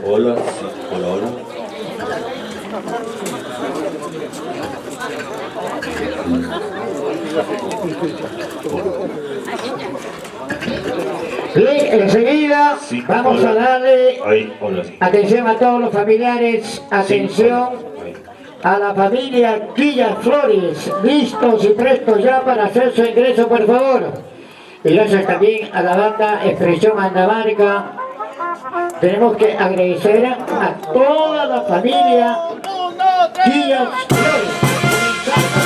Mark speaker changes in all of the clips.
Speaker 1: Hola, sí, hola, hola.
Speaker 2: Bien, enseguida
Speaker 1: Sí,
Speaker 2: vamos
Speaker 1: hola.
Speaker 2: a darle
Speaker 1: Hola, sí.
Speaker 2: atención a todos los familiares, atención a la familia Quilla Flores, listos y prestos ya para hacer su ingreso, por favor. Y gracias también a la banda Expresión Andamarca. Tenemos que agradecer a toda la familia Quilla Flores.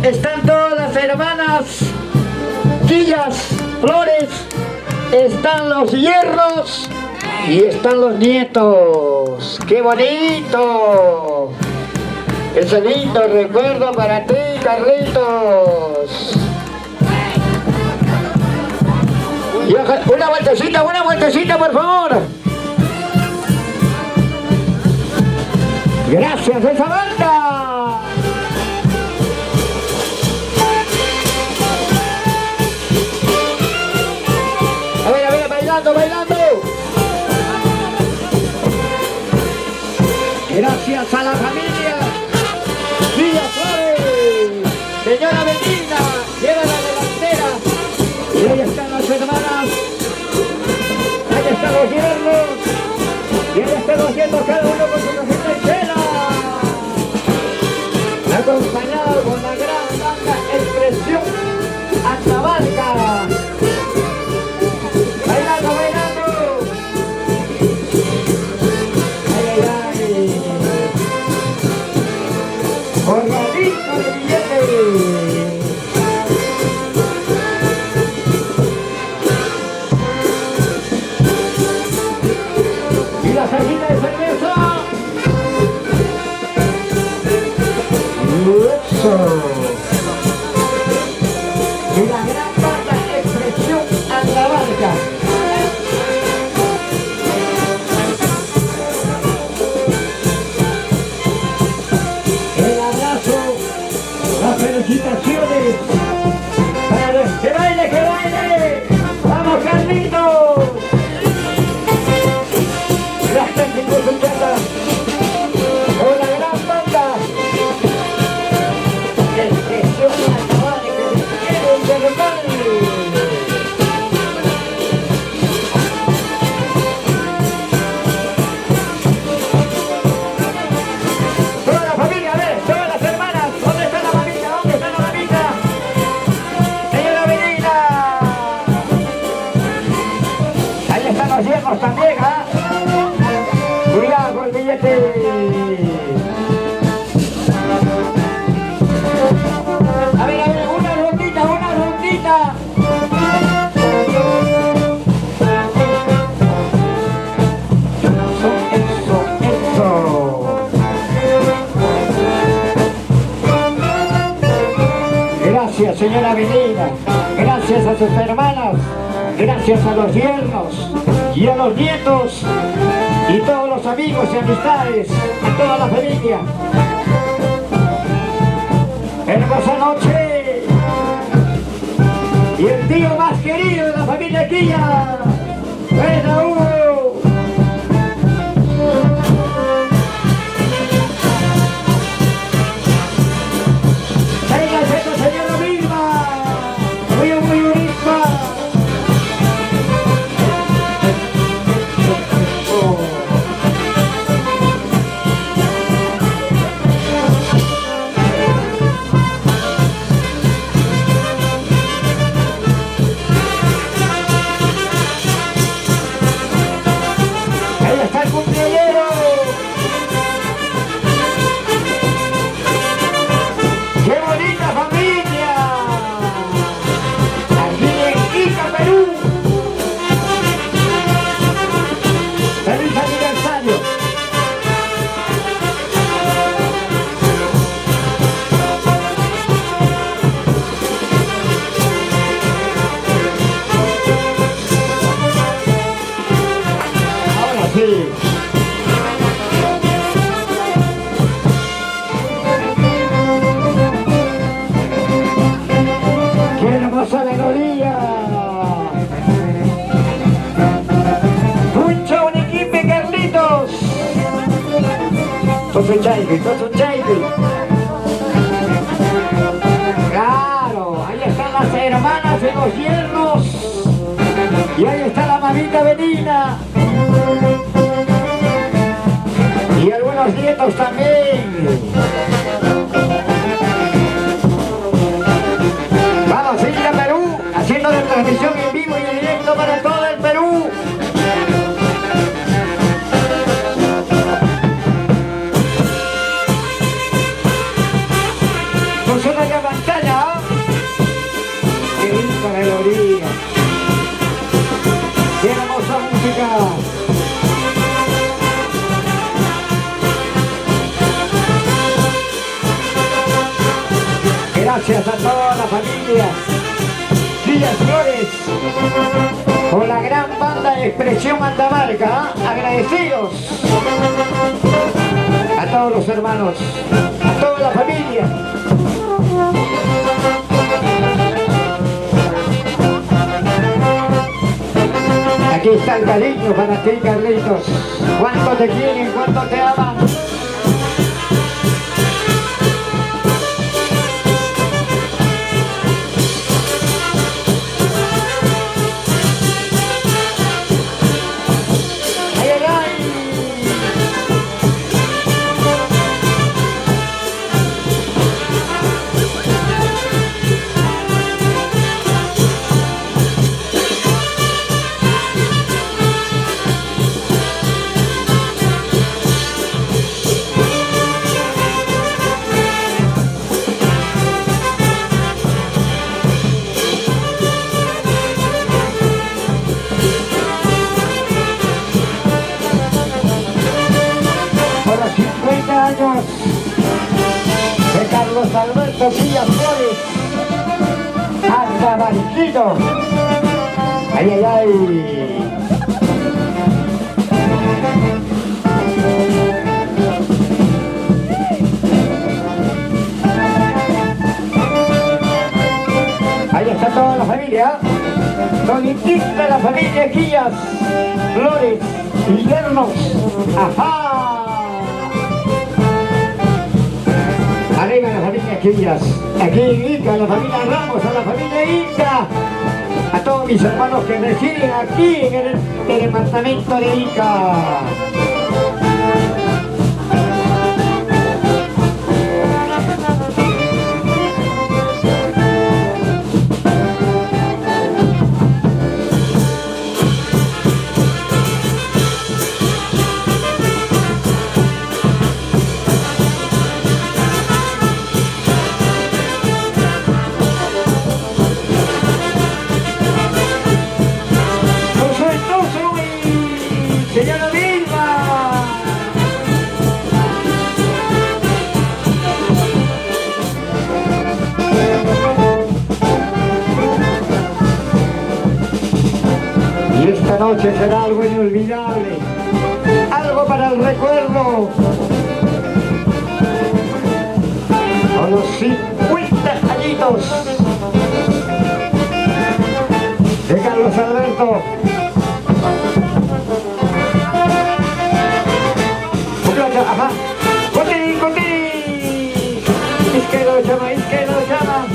Speaker 2: Están todas las hermanas Quillas Flores, están los hierros Y están los nietos. ¡Qué bonito! Ese lindo recuerdo para ti, Carlitos. Y una vueltecita, por favor. Gracias a esa banda. A ver, bailando. Gracias a la familia Villa Flores. Señora Medina, lleva la delantera. Y ahí están las hermanas. Ahí están los yernos. Y ahí están los yernos, cada uno con su cajita y tela. Acompañado con la gran banda Expresión Atabarca. Bailando. Ay. Borradito de billetes. Y la cajita de cerveza. Eso. Y la gran banda Expresión Atabarca. El abrazo, las felicitaciones. ¡Que baile! ¡Vamos, Carlitos! La gente concentrada con la gran banda. Expresión Atabarca, que quieren derrotar. Toda la familia, a ver, todas las hermanas, ¿dónde está la mamita? Señora Medina. Ahí están los yernos también, ¿ah? Cuidado con el billete. A ver, una rondita. Eso. Gracias, señora Medina. Gracias a sus hermanas. Gracias a los yernos y a los nietos y todos los amigos y amistades, a toda la familia. Hermosa noche. Y el tío más querido de la familia Quilla. ¡Buena, Hugo! ¡Venga, señora Vilma! ¡Muy bonita! Claro, ahí están las hermanas de los yernos. Y ahí está la mamita Medina. Y algunos nietos también. Vamos a ir a Perú, haciendo la transmisión en vivo y en directo para todo el Perú. Funciona la pantalla, ¿eh? Qué linda melodía. Qué hermosa música. Gracias a toda la familia Villas Flores por la gran banda de Expresión Andamarca. Agradecidos a todos los hermanos, a toda la familia. Aquí está el cariño para ti, Carlitos. Cuánto te quieren, cuánto te aman. De Carlos Alberto Villas Flores hasta Barquito. Ay, ay, ay. Ahí está toda la familia. Toditita la familia Villas Flores y Yernos. Ajá. Arriba la familia Quillas, aquí en Ica, la familia Ramos, a la familia Ica, a todos mis hermanos que residen aquí en el departamento de Ica. Señora Vilma. Y esta noche será algo inolvidable, algo para el recuerdo. Con los 50 añitos de Carlos Alberto. Ajá, contigo, contigo. Izquierdo llama, izquierdo llama.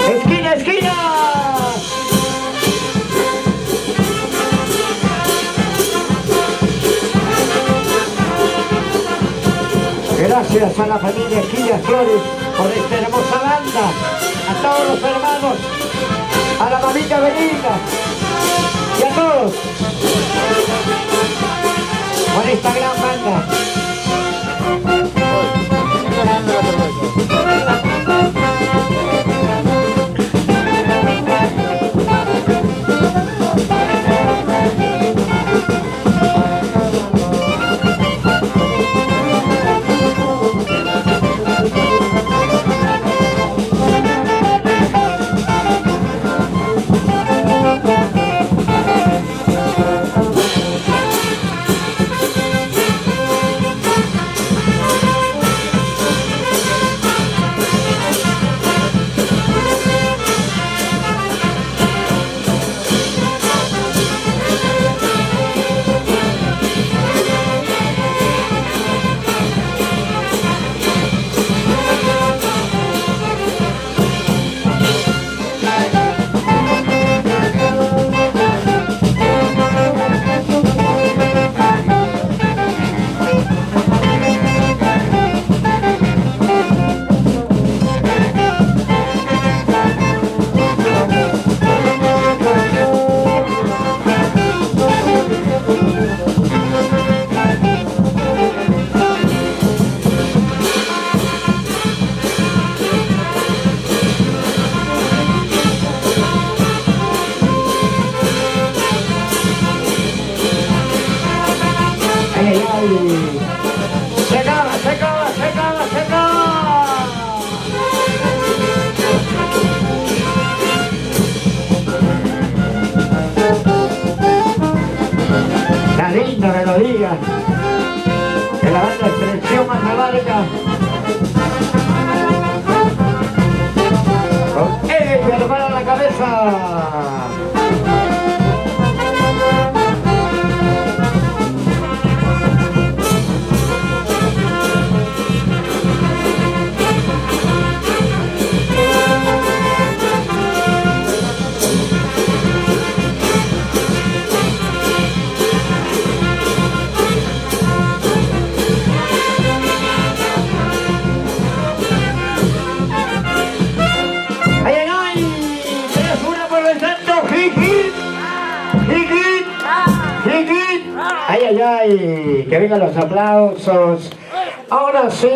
Speaker 2: Esquina, esquina. Gracias a la familia Villas Flores por esta hermosa banda, a todos los hermanos, a la mamita Benita y a todos por esta gran banda. linda melodía de la banda Expresión Matemática. Con ella para la cabeza. Ay, ay, ay, que vengan los aplausos. Ahora sí.